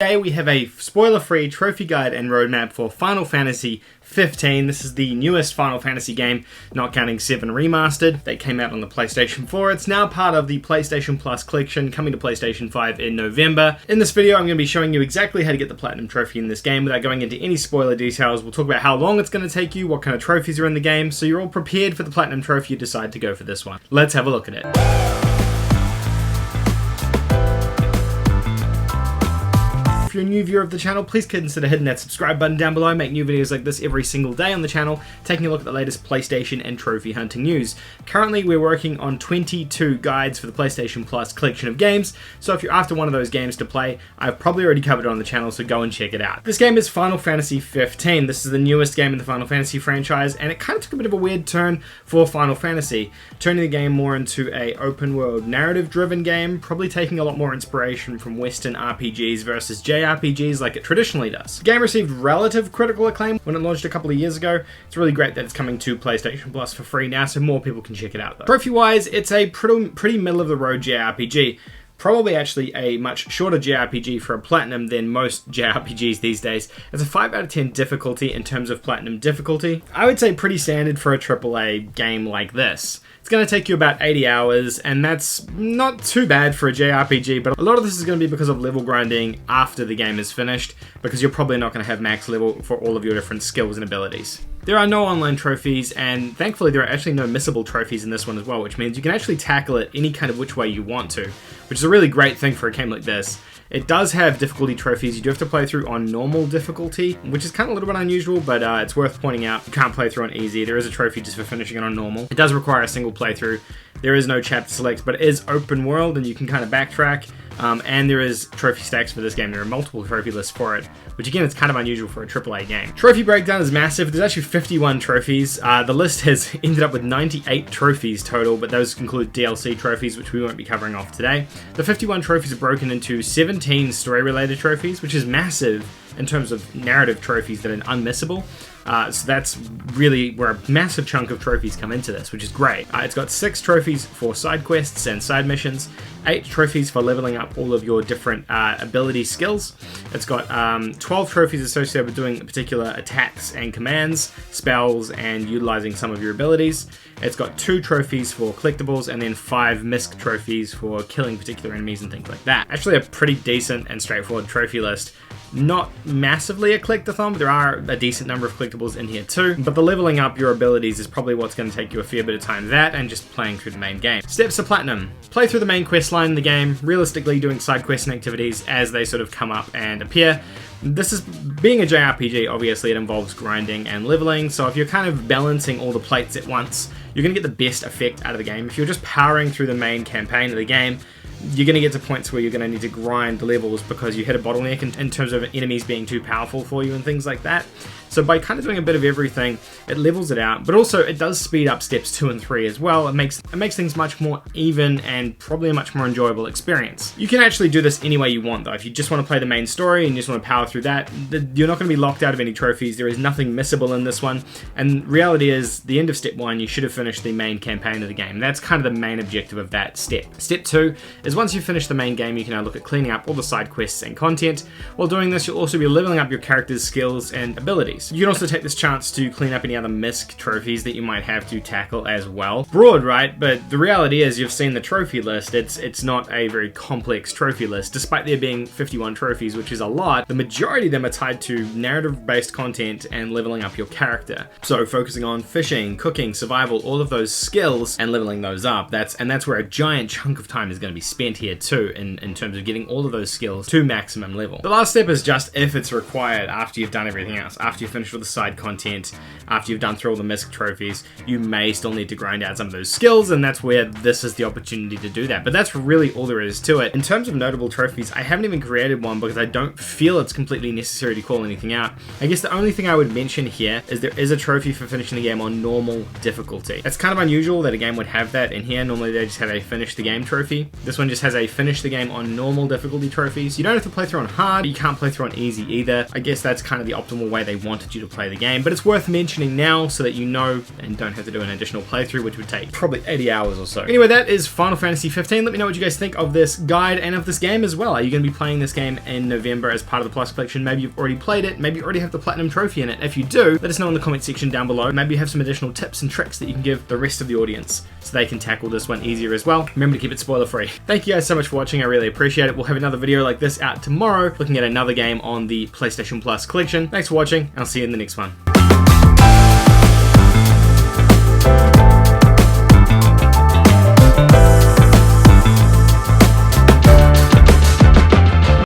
Today we have a spoiler-free trophy guide and roadmap for Final Fantasy 15. This is the newest Final Fantasy game, not counting 7 Remastered. They came out on the PlayStation 4. It's now part of the PlayStation Plus collection, coming to PlayStation 5 in November. In this video, I'm going to be showing you exactly how to get the Platinum Trophy in this game without going into any spoiler details. We'll talk about how long it's going to take you, what kind of trophies are in the game, so you're all prepared for the Platinum Trophy you decide to go for this one. Let's have a look at it. If you're a new viewer of the channel, please consider hitting that subscribe button down below. I make new videos like this every single day on the channel, taking a look at the latest PlayStation and trophy hunting news. Currently, we're working on 22 guides for the PlayStation Plus collection of games, so if you're after one of those games to play, I've probably already covered it on the channel, so go and check it out. This game is Final Fantasy 15. This is the newest game in the Final Fantasy franchise, and it kind of took a bit of a weird turn for Final Fantasy, turning the game more into a open-world, narrative-driven game, probably taking a lot more inspiration from Western RPGs versus JRPGs like it traditionally does. The game received relative critical acclaim when it launched a couple of years ago. It's really great that it's coming to PlayStation Plus for free now, so more people can check it out though. Trophy-wise, it's a pretty middle-of-the-road JRPG. Probably actually a much shorter JRPG for a Platinum than most JRPGs these days. It's a 5 out of 10 difficulty in terms of Platinum difficulty. I would say pretty standard for a AAA game like this. It's going to take you about 80 hours, and that's not too bad for a JRPG, but a lot of this is going to be because of level grinding after the game is finished, because you're probably not going to have max level for all of your different skills and abilities. There are no online trophies, and thankfully there are actually no missable trophies in this one as well, which means you can actually tackle it any kind of which way you want to, which is a really great thing for a game like this. It does have difficulty trophies. You do have to play through on normal difficulty, which is kind of a little bit unusual, but it's worth pointing out. You can't play through on easy. There is a trophy just for finishing it on normal. It does require a single playthrough. There is no chapter select, but it is open world and you can kind of backtrack. And there is trophy stacks for this game. There are multiple trophy lists for it, which again, it's kind of unusual for a AAA game. Trophy breakdown is massive. There's actually 51 trophies. The list has ended up with 98 trophies total, but those include DLC trophies, which we won't be covering off today. The 51 trophies are broken into 17 story-related trophies, which is massive in terms of narrative trophies that are unmissable. So that's really where a massive chunk of trophies come into this, which is great. It's got 6 trophies for side quests and side missions, 8 trophies for leveling up all of your different ability skills. It's got 12 trophies associated with doing particular attacks and commands, spells, and utilizing some of your abilities. It's got 2 trophies for collectibles, and then 5 misc trophies for killing particular enemies and things like that. Actually a pretty decent and straightforward trophy list. Not massively a collectathon, but there are a decent number of collectibles in here too. But the leveling up your abilities is probably what's going to take you a fair bit of time, that and just playing through the main game. Steps to Platinum. Play through the main quest line in the game, realistically doing side quests and activities as they sort of come up and appear. This is, being a JRPG, obviously it involves grinding and leveling, so if you're kind of balancing all the plates at once, you're going to get the best effect out of the game. If you're just powering through the main campaign of the game, you're going to get to points where you're going to need to grind levels because you hit a bottleneck in terms of enemies being too powerful for you and things like that. So by kind of doing a bit of everything, it levels it out, but also it does speed up steps 2 and 3 as well. It makes things much more even and probably a much more enjoyable experience. You can actually do this any way you want though. If you just want to play the main story and you just want to power through that, you're not going to be locked out of any trophies. There is nothing missable in this one. And reality is, the end of step 1, you should have finished the main campaign of the game. That's kind of the main objective of that step. Step 2 is once you've finished the main game, you can now look at cleaning up all the side quests and content. While doing this, you'll also be leveling up your character's skills and abilities. You can also take this chance to clean up any other misc trophies that you might have to tackle as well. Broad, right? But the reality is, you've seen the trophy list. It's not a very complex trophy list. Despite there being 51 trophies, which is a lot, the majority of them are tied to narrative-based content and leveling up your character. So focusing on fishing, cooking, survival, all of those skills and leveling those up. That's where a giant chunk of time is going to be spent here too, in terms of getting all of those skills to maximum level. The last step is just if it's required after you've done everything else. After you've finished with the side content, after you've done through all the misc trophies, you may still need to grind out some of those skills, and that's where this is the opportunity to do that. But that's really all there is to it. In terms of notable trophies, I haven't even created one because I don't feel it's completely necessary to call anything out. I guess the only thing I would mention here is there is a trophy for finishing the game on normal difficulty. It's kind of unusual that a game would have that in here. Normally they just have a finish the game trophy. This one one just has a finish the game on normal difficulty trophies. You don't have to play through on hard, but you can't play through on easy either. I guess that's kind of the optimal way they wanted you to play the game, but it's worth mentioning now so that you know and don't have to do an additional playthrough, which would take probably 80 hours or so. Anyway, that is Final Fantasy 15. Let me know what you guys think of this guide and of this game as well. Are you going to be playing this game in November as part of the Plus Collection? Maybe you've already played it, maybe you already have the Platinum Trophy in it. If you do, let us know in the comment section down below. Maybe you have some additional tips and tricks that you can give the rest of the audience so they can tackle this one easier as well. Remember to keep it spoiler free. Thank you guys so much for watching, I really appreciate it. We'll have another video like this out tomorrow, looking at another game on the PlayStation Plus Collection. Thanks for watching, and I'll see you in the next one.